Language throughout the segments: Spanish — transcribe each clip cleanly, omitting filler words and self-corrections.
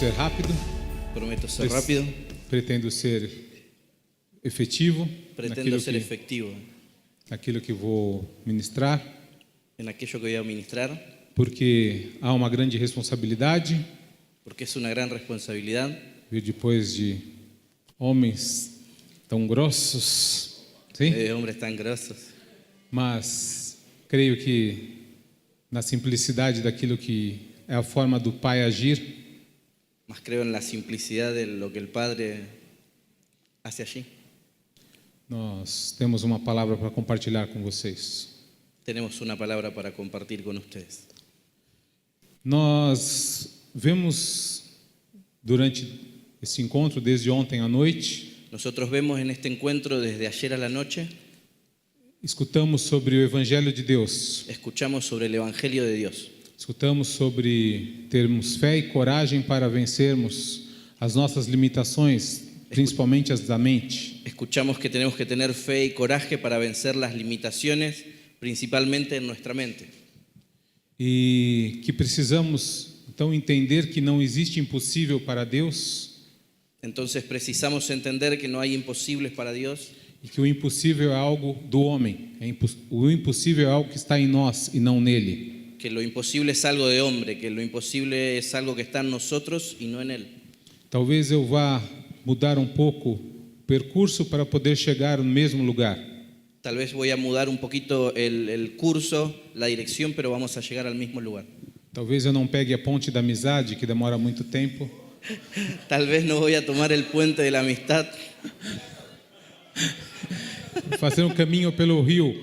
ser rápido. Prometo ser rápido. Pretendo ser efetivo Pretendo ser efectivo naquilo que vou ministrar, en aquello que voy a ministrar, porque há uma grande responsabilidade porque es una gran responsabilidad vir depois de homens tão grossos, sim? de hombres tan grosos. Mas creio que na simplicidade daquilo que é a forma do Pai agir, Más creo en la simplicidad de lo que el Padre hace allí. nós temos uma palavra para compartilhar com vocês. Tenemos una palabra para compartir con ustedes. Nós vemos durante esse encontro, desde ontem à noite, Nosotros vemos en este encuentro desde ayer a la noche, escutamos sobre o Evangelho de Deus, escuchamos sobre el Evangelio de Dios. escutamos sobre termos fé e coragem para vencermos as nossas limitações, principalmente as da mente. Escuchamos que tenemos que tener fe y coraje para vencer las limitaciones, principalmente en nuestra mente. E que precisamos, então, entender que não existe impossível para Deus Entonces precisamos entender que no hay imposibles para Dios e que o impossível é algo do homem. O impossível é algo que está em nós e não nele. que lo imposible es algo de hombre, que lo imposible es algo que está en nosotros y no en Él. Talvez eu vá mudar um pouco o percurso para poder chegar no mesmo lugar. Tal vez voy a mudar un poquito el curso, la dirección, pero vamos a llegar al mismo lugar. Talvez eu não pegue a ponte da amizade, que demora muito tempo. Tal vez no voy a tomar el puente de la amistad, Fazer um caminho pelo rio.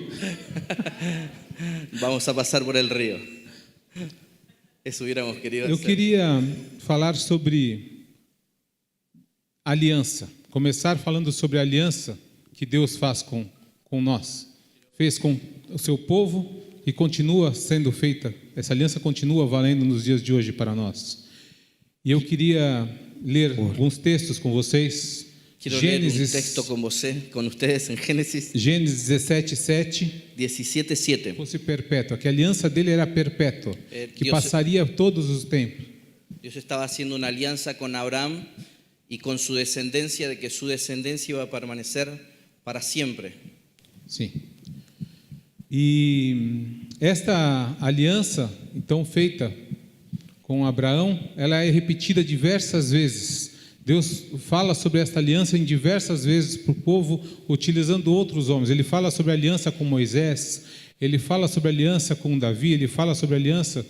vamos a pasar por el río. Eso hubiéramos querido Eu hacer. queria falar sobre aliança. Começar falando sobre a aliança que Deus faz com nós. Fez com o seu povo e continua sendo feita. Essa aliança continua valendo nos dias de hoje para nós. E eu queria ler alguns textos com vocês. Quiero leer un texto con ustedes en Génesis Gênesis 17:7. 17:7. Fosse perpétua, que a aliança dele era perpétua, que Deus- passaria todos os tempos. Dios estaba haciendo una alianza con Abraham y con su descendencia, de que su descendencia iba a permanecer para siempre. Sim. E esta aliança, então feita com Abraão, ela é repetida diversas vezes. Deus fala sobre esta aliança em diversas vezes para o povo, utilizando outros homens. Ele fala sobre a aliança com Moisés, ele fala sobre a aliança com Davi, ele fala sobre a aliança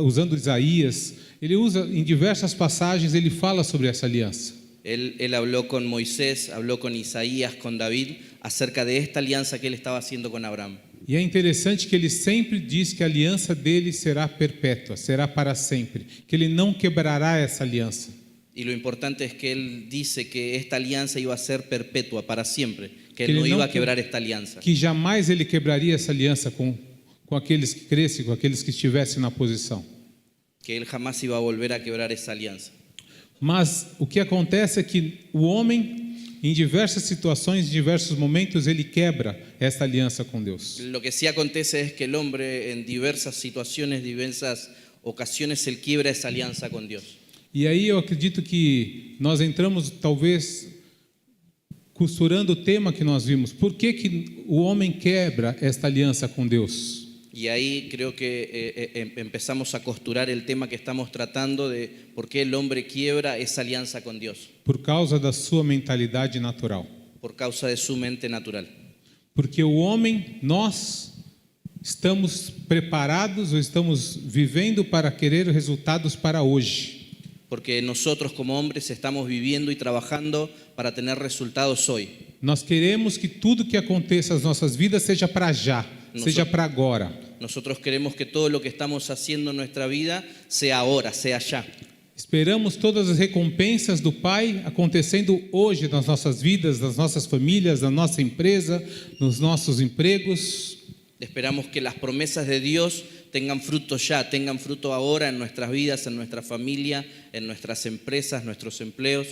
usando Isaías. Ele usa em diversas passagens, ele fala sobre essa aliança. Él habló con Moisés, habló con Isaías, con David, acerca de esta alianza que él estaba haciendo con Abraham. E é interessante que ele sempre diz que a aliança dele será perpétua, será para sempre, que ele não quebrará essa aliança. Y lo importante es que él dice que esta alianza iba a ser perpetua, para siempre, que Que él no ele iba não a quebrar esta alianza. Que jamais ele quebraria essa aliança com aqueles que crescem, com aqueles que estivessem na posição. Que él jamás iba a volver a quebrar esa alianza. Mas o que acontece é que o homem, em diversas situações, em diversos momentos, ele quebra esta aliança com Deus. Lo que sí acontece es que el hombre en diversas situaciones, diversas ocasiones, él quiebra esa alianza con Dios. E aí eu acredito que nós entramos talvez costurando o tema que nós vimos. Por que o homem quebra esta aliança com Deus? Y ahí creo que empezamos a costurar el tema que estamos tratando de por qué el hombre quiebra esa alianza con Dios. Por causa da sua mentalidade natural. Por causa de su mente natural. Porque o homem, nós estamos preparados ou estamos vivendo para querer resultados para hoje. Porque nosotros como hombres estamos viviendo y trabajando para tener resultados hoy. Nós queremos que tudo que aconteça nas nossas vidas seja para já, seja para agora. Nosotros queremos que todo lo que estamos haciendo en nuestra vida sea ahora, sea ya. Esperamos todas as recompensas do Pai acontecendo hoje nas nossas vidas, nas nossas famílias, na nossa empresa, nos nossos empregos. Esperamos que las promesas de Dios tengan fruto ya, tengan fruto ahora en nuestras vidas, en nuestra familia, en nuestras empresas, nuestros empleos.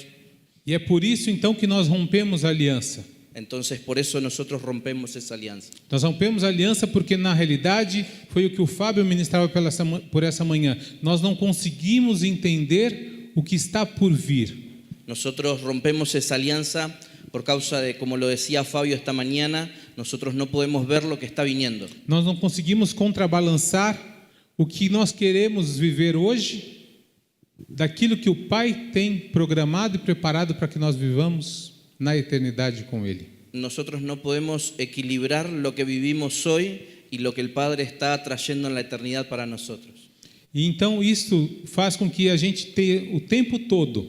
E é por isso então que nós rompemos a aliança. Entonces por eso nosotros rompemos esa alianza. Nós rompemos a aliança porque na realidade foi o que o Fábio ministrava por essa manhã. Nós não conseguimos entender o que está por vir. Nosotros rompemos esa alianza por causa de, como lo decía Fabio esta mañana, nosotros no podemos ver lo que está viniendo. Nós não conseguimos contrabalançar o que nós queremos viver hoje daquilo que o Pai tem programado e preparado para que nós vivamos na eternidade com Ele. Nosotros no podemos equilibrar lo que vivimos hoy y lo que el Padre está trayendo en la eternidad para nosotros. E então isso faz com que a gente tenha o tempo todo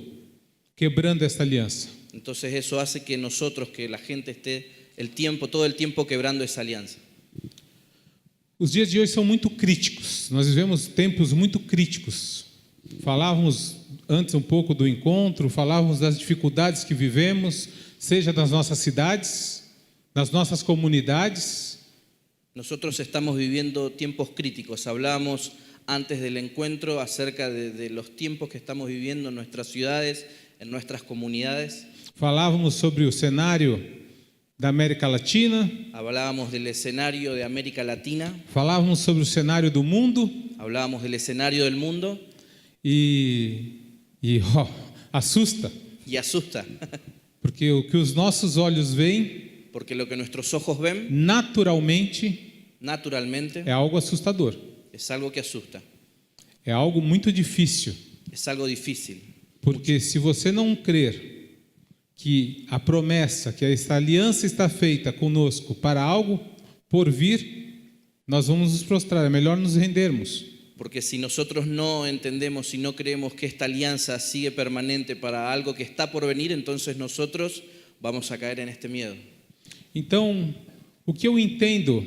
quebrando essa aliança. Entonces eso hace que nosotros, que la gente esté todo el tiempo quebrando esa alianza. Os dias de hoje são muito críticos. Nós vivemos tempos muito críticos. Falávamos antes um pouco do encontro, falávamos das dificuldades que vivemos, seja nas nossas cidades, nas nossas comunidades. Nosotros estamos viviendo tiempos críticos. Hablábamos antes del encuentro acerca de los tiempos que estamos viviendo en nuestras ciudades, en nuestras comunidades. Falávamos sobre o cenário da América Latina, Hablábamos del escenario de América Latina, falávamos sobre o cenário do mundo hablábamos del escenario del mundo assusta, y asusta, porque o que os nossos olhos veem porque lo que nuestros ojos ven naturalmente naturalmente é algo assustador, es algo que asusta, é algo muito difícil, es algo difícil. porque se você não crer que a promessa, que essa aliança está feita conosco para algo por vir, nós vamos nos prostrar, é melhor nos rendermos. Porque si nosotros no entendemos, si no creemos que esta alianza sigue permanente para algo que está por venir, entonces nosotros vamos a caer en este miedo. Então, o que eu entendo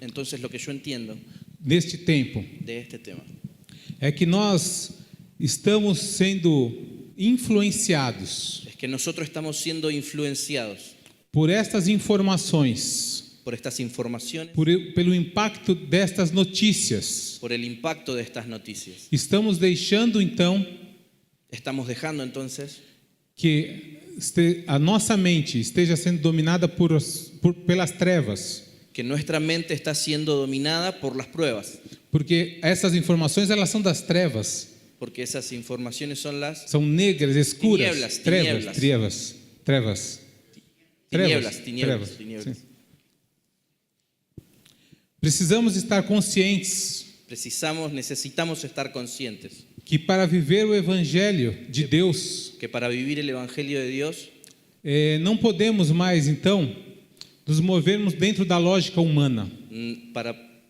Entonces lo que yo entiendo neste tempo de este tema é que nós estamos sendo influenciados es que nosotros estamos siendo influenciados por estas informações, por estas informaciones, pelo impacto destas notícias. por el impacto de estas noticias. Estamos deixando então Estamos dejando entonces que a nossa mente esteja sendo dominada pelas trevas, que nuestra mente está siendo dominada por las pruebas, porque essas informações elas são das trevas, porque esas informaciones son las são negras, escuras, Tinieblas. trevas. Tinieblas. Sim. Precisamos estar conscientes Necesitamos estar conscientes que para viver o Evangelho de Deus, que para vivir el Evangelio de Dios não podemos mais, então, nos movermos dentro da lógica humana.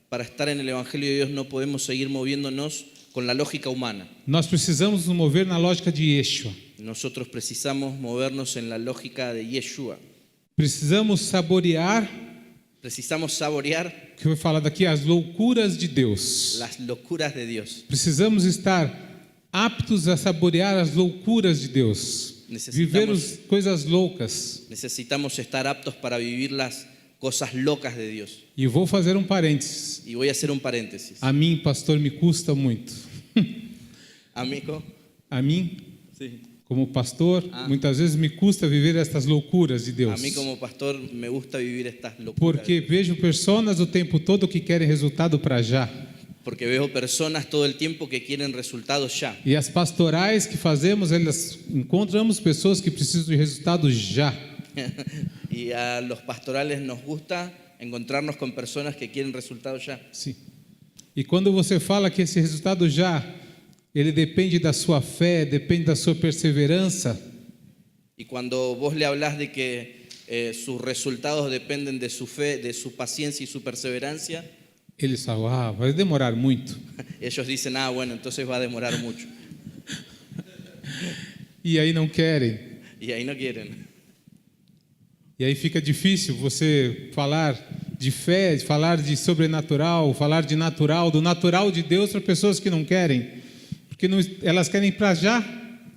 para estar en el Evangelio de Dios no podemos seguir moviéndonos con la lógica humana. Nós precisamos nos mover na lógica de Yeshua. Nosotros precisamos movernos en la lógica de Yeshua. Precisamos saborear, que vai falar daqui, as loucuras de Deus. las locuras de Dios. Precisamos estar aptos a saborear as loucuras de Deus. Viver as coisas loucas. Necesitamos estar aptos para vivir las cosas locas de Dios. E vou fazer um parênteses. Y voy a hacer un paréntesis. A mim, pastor, me custa muito. Amigo, A mim, sí. como pastor, muitas vezes me custa viver estas loucuras de A Deus. mí como pastor me gusta vivir estas locuras. Porque vejo pessoas o tempo todo que querem resultado para já. Porque veo personas todo el tiempo que quieren resultados ya. E as pastorais que fazemos, encontramos pessoas que precisam de resultados já. Y a los pastorales nos gusta encontrarnos con personas que quieren resultados ya. Sim. E quando você fala que esse resultado já, ele depende da sua fé, depende da sua perseverança, Y cuando vos le hablas de que sus resultados dependen de su fe, de su paciencia y su perseverancia, eles falam, vai demorar muito. ellos dicen, bueno, entonces va a demorar mucho. E aí não querem. Y ahí no quieren. E aí fica difícil você falar de fé, falar de sobrenatural, falar de natural, do natural de Deus para pessoas que não querem. Porque elas querem para já.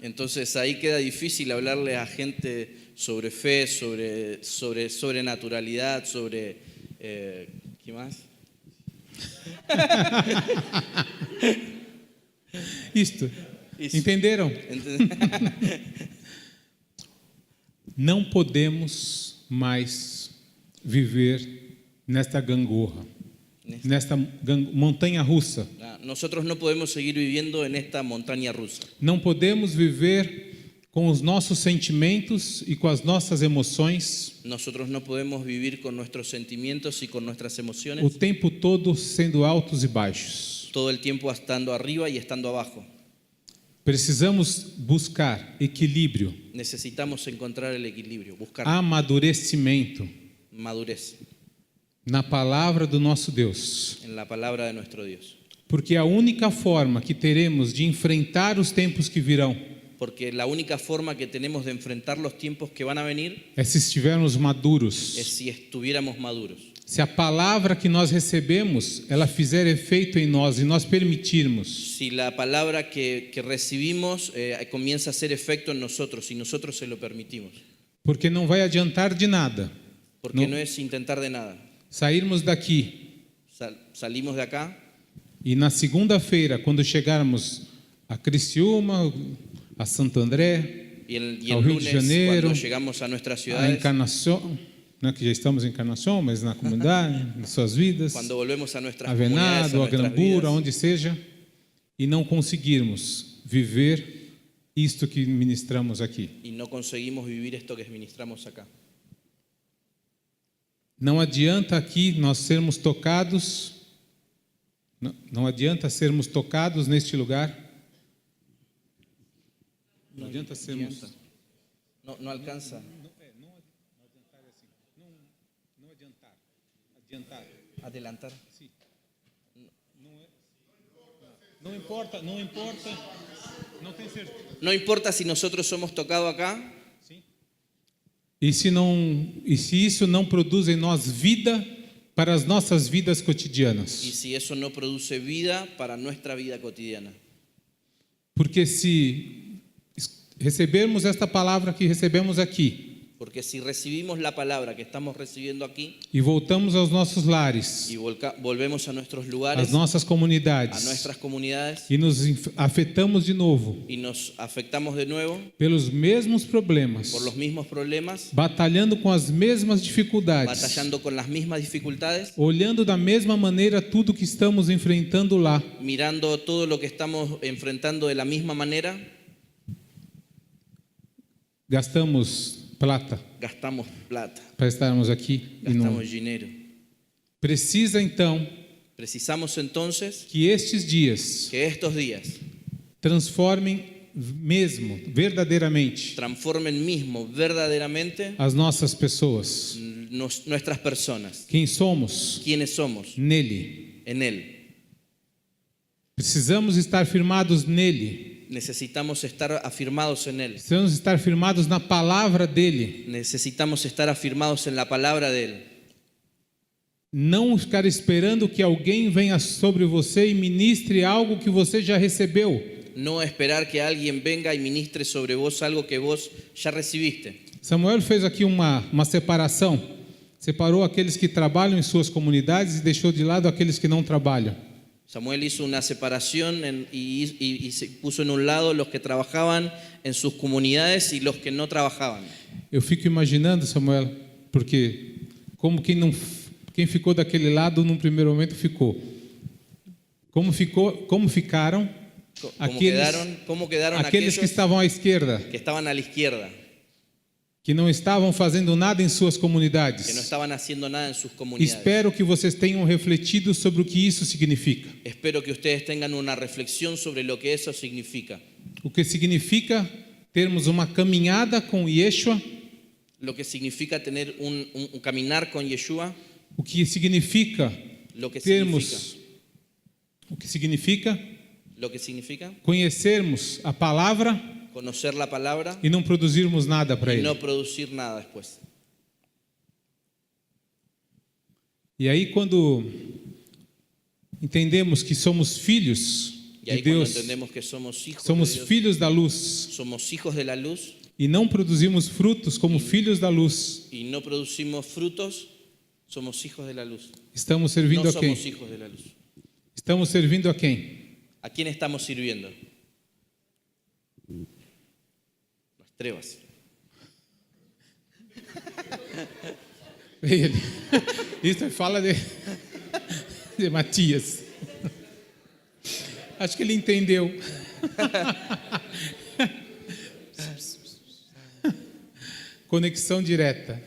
Entonces ahí queda difícil hablarle a gente sobre fe, sobre sobrenaturalidad, sobre... ¿qué más? Isto. Isso. Entenderam? Não podemos mais viver nesta gangorra. nesta montanha russa. Nosotros no podemos seguir viviendo en esta montaña rusa. Não podemos viver com os nossos sentimentos e com as nossas emoções Nosotros no podemos vivir con nuestros sentimientos y con nuestras o emociones tempo todo sendo altos e baixos. todo el tiempo estando arriba y estando abajo. Precisamos buscar equilíbrio, Necesitamos encontrar el equilibrio, buscar amadurecimento madurez na palavra do nosso Deus. en la palabra de nuestro Dios. Porque a única forma que teremos de enfrentar os tempos que virão Porque la única forma que tenemos de enfrentar los tiempos que van a venir é se estivermos maduros. es si estuviéramos maduros. Se a palavra que nós recebemos, ela fizer efeito em nós e nós permitirmos, Si la palabra que recibimos comienza a hacer efecto en nosotros y nosotros se lo permitimos. porque não vai adiantar de nada Porque No. no es intentar de nada. sairmos daqui Salimos de acá e na segunda-feira, quando chegarmos a Criciúma, a Santo André, y el Ao Rio de lunes Janeiro, cuando llegamos a nuestras a ciudades, Encarnação, não é que já estamos em Encarnação, mas na comunidade, nas suas vidas, cuando volvemos a nuestras a comunidades, a Venado, a nuestras Grambura, vidas, onde seja, e não conseguirmos viver isto que ministramos aqui. y no conseguimos vivir esto que ministramos acá. Não adianta aqui nós sermos tocados, não adianta sermos tocados neste lugar. Não adianta sermos. No alcanza. Não adiantar. Adiantar. Adelantar. Sim. Não importa. Não tem certeza. No importa si nosotros somos tocados acá E se isso não produz em nós vida para as nossas vidas y cotidianas? si eso no produce vida para nuestra vida cotidiana. Porque se recebermos esta palavra que recebemos aqui Porque si recibimos la palabra que estamos recibiendo aquí e voltamos aos nossos lares, y volvemos a nuestros às lugares, nossas a comunidades nuestras comunidades e nos afetamos de novo y nos afectamos de nuevo pelos mesmos problemas, por los mismos problemas, batalhando com as mesmas dificuldades, batallando con las mismas dificultades, olhando da mesma maneira tudo que estamos enfrentando lá, mirando todo lo que estamos enfrentando de la misma manera, gastamos plata gastamos plata, para estarmos aqui e não. gastamos dinero. Precisa então Precisamos entonces que estes dias que estos días transformem mesmo, verdadeiramente, transformen mismo verdaderamente as nossas pessoas, nuestras personas, quem somos quiénes somos nele. en Él. Precisamos estar firmados nele. Necesitamos estar afirmados en Él. Precisamos estar firmados na palavra dele. Necesitamos estar afirmados en la palabra de Él. Não ficar esperando que alguém venha sobre você e ministre algo que você já recebeu. No esperar que alguien venga y ministre sobre vos algo que vos ya recibiste. Samuel fez aqui uma separação. Separou aqueles que trabalham em suas comunidades e deixou de lado aqueles que não trabalham. Samuel hizo una separación y se puso en un lado los que trabajaban en sus comunidades y los que no trabajaban. Eu fico imaginando, Samuel, porque como quem ficou daquele lado num primeiro momento ficou. Como ficaram ¿Cómo quedaron aqueles que aquellos estavam à esquerda, que estaban a la izquierda, que não estavam fazendo nada em suas que no comunidades? estaban haciendo nada en sus comunidades? Espero que vocês tenham refletido sobre o que isso significa. Espero que ustedes tengan una reflexión sobre lo que eso significa. O que significa termos uma caminhada com Yeshua, Lo que significa tener un caminar con Yeshua, o que significa lo que termos, o que significa significa conhecermos a palavra conocer la palabra e não produzirmos nada para y ele. no producir nada después. E aí quando entendemos que somos filhos Y ahí de cuando Deus, entendemos que somos hijos somos de Dios, filhos da luz somos hijos de la luz e não produzimos frutos como filhos da luz, y no producimos frutos, somos hijos de la luz. estamos servindo No a quem? somos hijos de la luz. Estamos servindo a quem? ¿A quién estamos sirviendo? Las trevas. Ele. Isso fala de de Matias. Acho que ele entendeu. Conexão direta.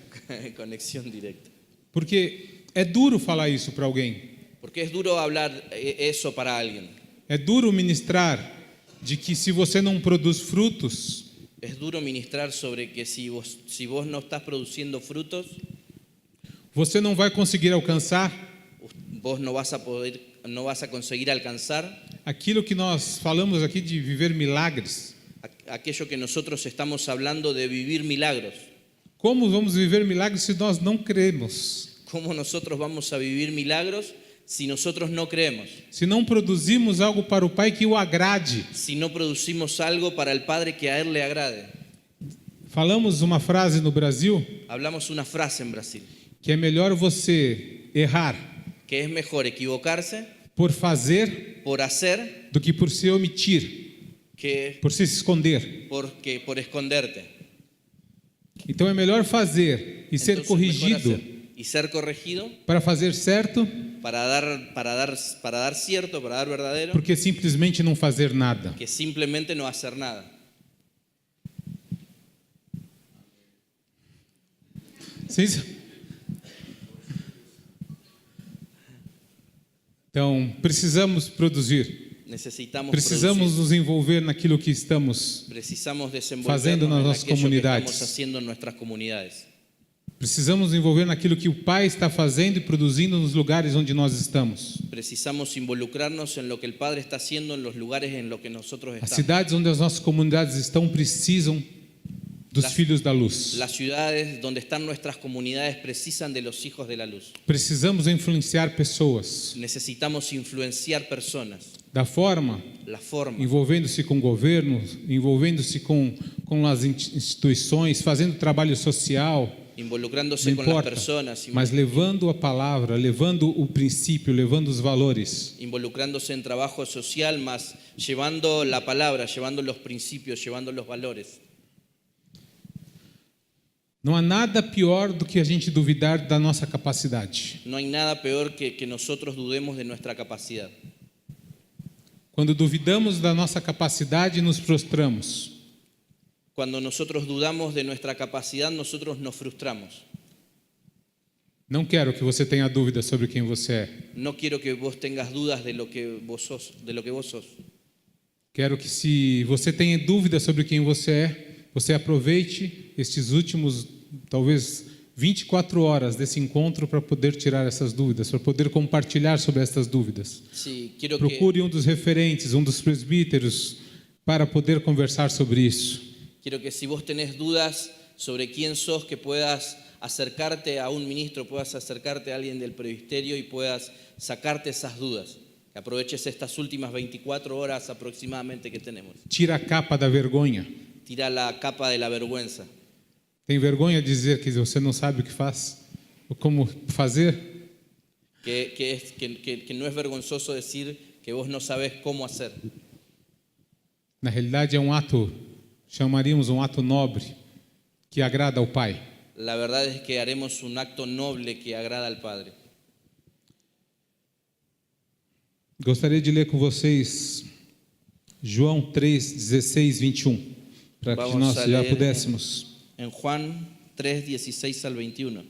Conexión directa. Porque é duro falar isso para alguém. Porque es duro hablar eso para alguien. É duro ministrar de que se você não produz frutos, Es duro ministrar sobre que si vos no estás produciendo frutos, você não vai conseguir alcançar vos no vas a conseguir alcanzar aquilo que nós falamos aqui de viver milagres. aquello que nosotros estamos hablando de vivir milagros. Como vamos viver milagres se nós não cremos? ¿Cómo nosotros vamos a vivir milagros si nosotros no creemos? Se não produzimos algo para o Pai que o agrade. Si no producimos algo para el Padre que a Él le agrade. Falamos uma frase no Brasil Hablamos una frase en Brasil, que é melhor você errar que es mejor equivocarse por fazer por hacer do que por se omitir, que por se esconder. por esconderte. Então é melhor fazer e ser Entonces, mejor corrigido hacer y ser corregido para fazer certo, para dar cierto, para dar verdadero, porque simplesmente não fazer nada. que simplemente no hacer nada. Sim? Então, precisamos produzir. Necesitamos Precisamos nos envolver naquilo que estamos. Precisamos fazendo nas desenvolvernos en nossas aquello que comunidades. estamos haciendo en nuestras comunidades. Precisamos nos envolver naquilo que o Pai está fazendo e produzindo nos lugares onde nós estamos. Precisamos involucrarnos en lo que el Padre está haciendo en los lugares en los que nosotros As estamos. cidades onde as nossas comunidades estão precisam dos filhos da luz. Las ciudades donde están nuestras comunidades precisan de los hijos de la luz. Precisamos influenciar pessoas Necesitamos influenciar personas. da forma La forma, envolvendo-se com governos, envolvendo-se com as instituições, fazendo trabalho social, involucrándose não con las importa, personas, mas levando a palavra, levando o princípio, levando os valores. involucrándose en trabajo social, más llevando la palabra, llevando los principios, llevando los valores. Não há nada pior do que a gente duvidar da nossa capacidade. No hay nada peor que nosotros dudemos de nuestra capacidad. Quando duvidamos da nossa capacidade, nos prostramos. Cuando nosotros dudamos de nuestra capacidad, nosotros nos frustramos. Não quero que você tenha dúvida sobre quem você é. No quiero que vos tengas dudas de lo que vos sos. Quero que, se você tenha dúvida sobre quem você é, você aproveite estes últimos, talvez, 24 horas desse encontro para poder tirar essas dúvidas, para poder compartilhar sobre essas dúvidas. Sí, quiero Procure um dos referentes, um dos presbíteros, para poder conversar sobre isso. Quiero que si vos tenés dudas sobre quién sos, que puedas acercarte a un ministro, puedas acercarte a alguien del presbiterio y puedas sacarte esas dudas. Que aproveches estas últimas 24 horas aproximadamente que tenemos. Tira a capa da vergonha. Tira la capa de la vergüenza. Tem vergonha de dizer que você não sabe o que faz? Ou como fazer? Que no es vergonzoso decir que vos no sabés cómo hacer. Na realidade é um ato, chamaríamos um ato nobre, que agrada ao Pai. La verdad es que haremos un acto noble que agrada al Padre. Gostaria de ler com vocês João 3, 16, 21, para que Vamos nós a já leer pudéssemos. En Juan 3, 16 al 21.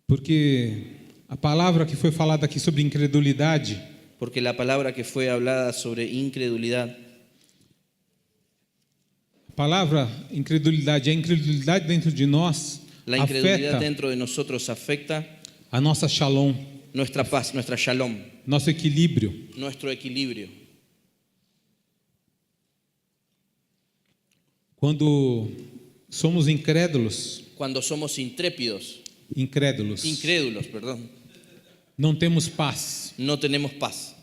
Porque a palavra que foi falada aqui sobre incredulidade, Porque la palabra que fue hablada sobre incredulidad, a palavra incredulidade, a incredulidade dentro de nós la incredulidad afeta dentro de nosotros afecta a nossa shalom, nuestra paz, nuestra shalom, nosso equilíbrio. nuestro equilibrio. Quando somos incrédulos, Cuando somos incrédulos, perdón, não temos paz. no tenemos paz.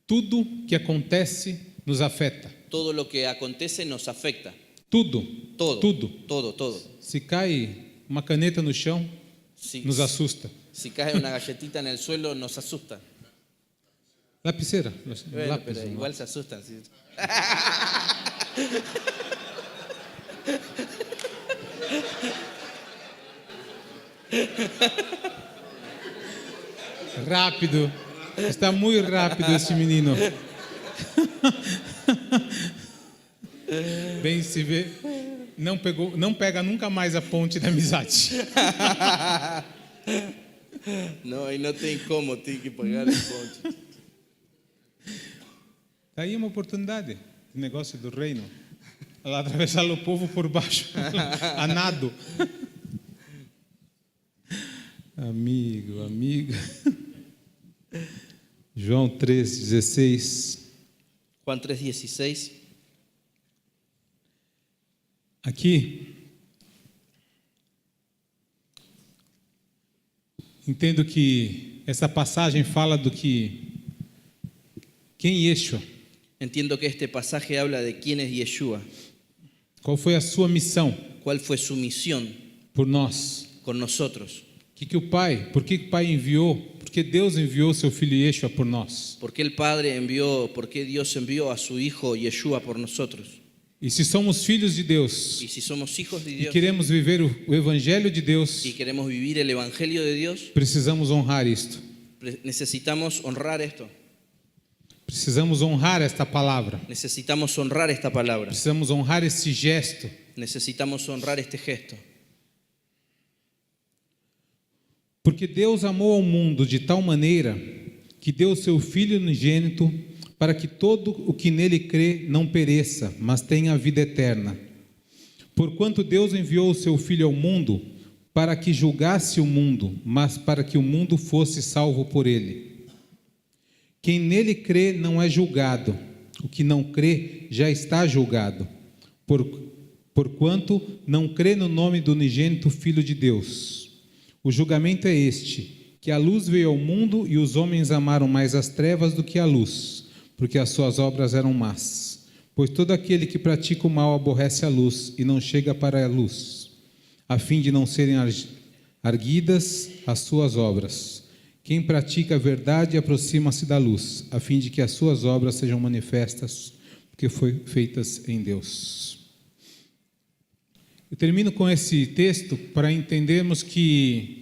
Tudo que acontece nos afeta. Todo lo que acontece nos afecta. Tudo, Todo, tudo. todo, todo. Se cai uma caneta no chão, Si, nos assusta. si cae una galletita en el suelo, nos asusta. Lapiseira, Bueno, lápis, pero igual se asustan. ¿Sí? Rápido. Está muito rápido esse menino. Bem se vê. Não pega nunca mais a ponte da amizade. No, aí não tem como, tem que pagar o ponte. Está aí uma oportunidade. O negócio do reino. Ela atravessar o povo por baixo. A nado. Amigo, amiga. João 3,16. Juan 3:16. Aqui, entendo que essa passagem fala do que quem Yeshua, Entiendo que este pasaje habla de quién es Yeshua, qual foi a sua missão cuál fue su misión por nós. con nosotros. Por que o Pai enviou? Porque Deus enviou seu filho Yeshua por nós. ¿Por qué Dios envió a su hijo Yeshua por nosotros? E se somos filhos de Deus Y si somos hijos de e Dios queremos viver o evangelho de Deus, y queremos vivir el evangelio de Dios, precisamos honrar isto. necesitamos honrar esto. Precisamos honrar esta palavra. Necesitamos honrar esta palabra. Precisamos honrar esse gesto. Necesitamos honrar este gesto. Porque Deus amou ao mundo de tal maneira que deu seu Filho unigênito para que todo o que nele crê não pereça, mas tenha a vida eterna. Porquanto Deus enviou o seu Filho ao mundo para que julgasse o mundo, mas para que o mundo fosse salvo por ele. Quem nele crê não é julgado, o que não crê já está julgado, porquanto não crê no nome do unigênito Filho de Deus. O julgamento é este, que a luz veio ao mundo e os homens amaram mais as trevas do que a luz, porque as suas obras eram más. Pois todo aquele que pratica o mal aborrece a luz e não chega para a luz, a fim de não serem arguidas as suas obras. Quem pratica a verdade aproxima-se da luz, a fim de que as suas obras sejam manifestas, porque foram feitas em Deus. Eu termino com esse texto para entendermos que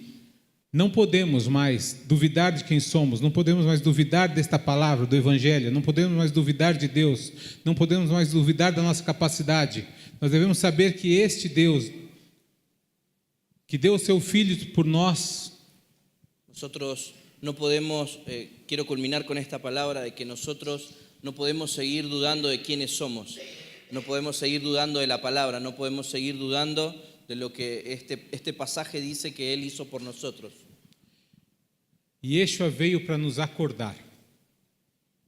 não podemos mais duvidar de quem somos, não podemos mais duvidar desta palavra, do Evangelho, não podemos mais duvidar de Deus, não podemos mais duvidar da nossa capacidade. Nós devemos saber que este Deus, que deu o seu Filho por nós, Nosotros no podemos, quiero culminar con esta palabra de que nosotros no podemos seguir dudando de quiénes somos, no podemos seguir dudando de la palabra, no podemos seguir dudando de lo que este pasaje dice que Él hizo por nosotros. Yeshua veio para nos acordar,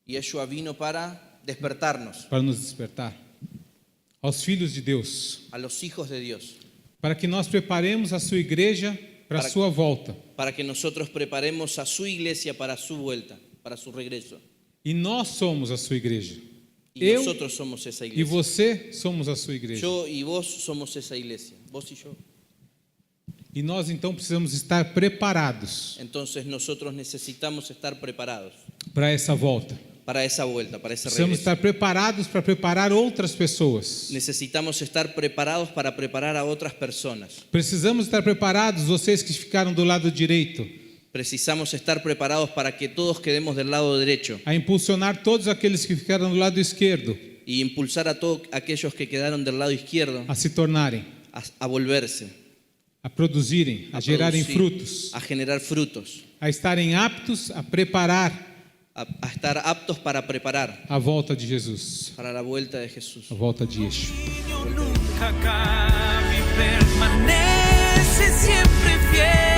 Y Yeshua vino para despertarnos, para nos despertar, aos filhos de Deus, a los hijos de Dios, para que nós preparemos a sua igreja para a sua volta. para que nosotros preparemos a su iglesia para su vuelta, para su regreso. E nós somos a sua igreja. Y Eu nosotros somos esa e iglesia. você somos a sua igreja. Yo y vos somos esa iglesia, vos y yo. E nós então precisamos estar preparados Entonces nosotros necesitamos estar preparados para essa volta. para esa vuelta, para ese Precisamos regreso. estar preparados para preparar outras pessoas. Necesitamos estar preparados para preparar a otras personas. Precisamos estar preparados, vocês que ficaram do lado direito, Precisamos estar preparados para que todos quedemos del lado derecho a impulsionar todos aqueles que ficaram do lado esquerdo y impulsar a todos aquellos que quedaron del lado izquierdo a se tornarem, a volverse, a produzirem, a gerarem producir, frutos, a generar frutos, a estarem aptos a preparar a estar aptos para preparar a volta de Jesus, para la vuelta de Jesús. a volta de Yeshua. Nunca cambia y permanece siempre fiel.